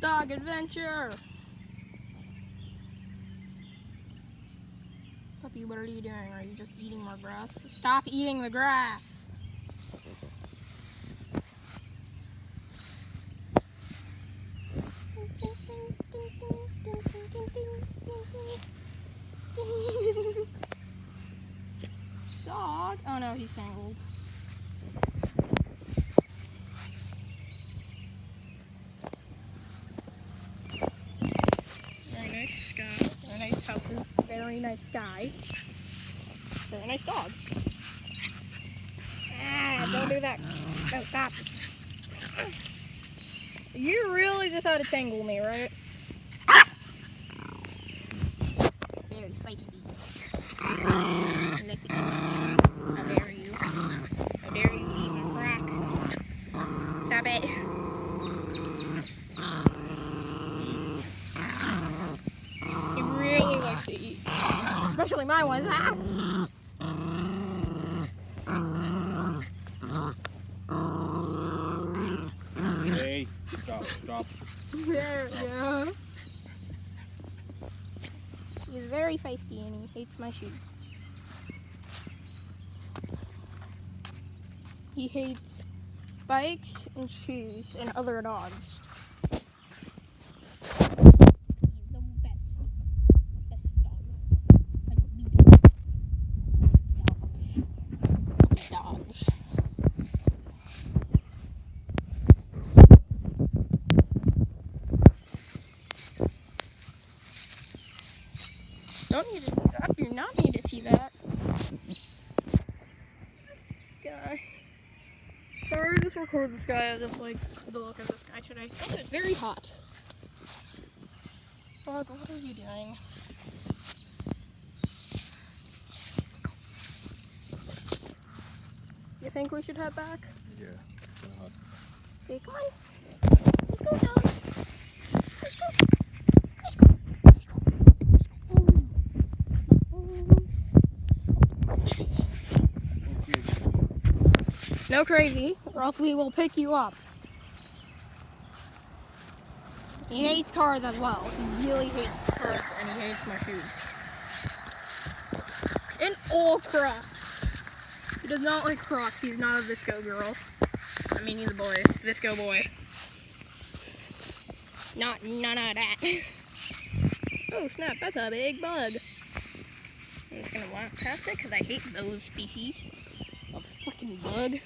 Dog adventure! Puppy, what are you doing? Are you just eating more grass? Stop eating the grass! Dog! Oh no, he's tangled. Very nice sky. Very nice house. Very nice sky. Very nice dog. Ah, don't do that. No, stop. You really just had to tangle me, right? Very feisty. How dare you? How dare you eat my crack? Stop it. He really likes to eat. Especially my ones. Ah! Hey, stop. There we go. He's very feisty and he hates my shoes. He hates bikes and shoes and other dogs. He's the best dog. Like me. Dogs. Don't need to see that. Do not need to see that. This guy. Sorry to just record this guy. I just like the look of this guy today. And it's very hot. Dog, what are you doing? You think we should head back? Yeah. Okay, come on. Let's go, dog. Let's go. Let's go. No crazy, or else we will pick you up. He hates cars as well. He really hates cars and he hates my shoes. And all Crocs. He does not like Crocs. He's not a Visco girl. I mean, he's a boy. Visco boy. None of that. Oh snap, that's a big bug. I'm just gonna walk past it because I hate those species of fucking bug.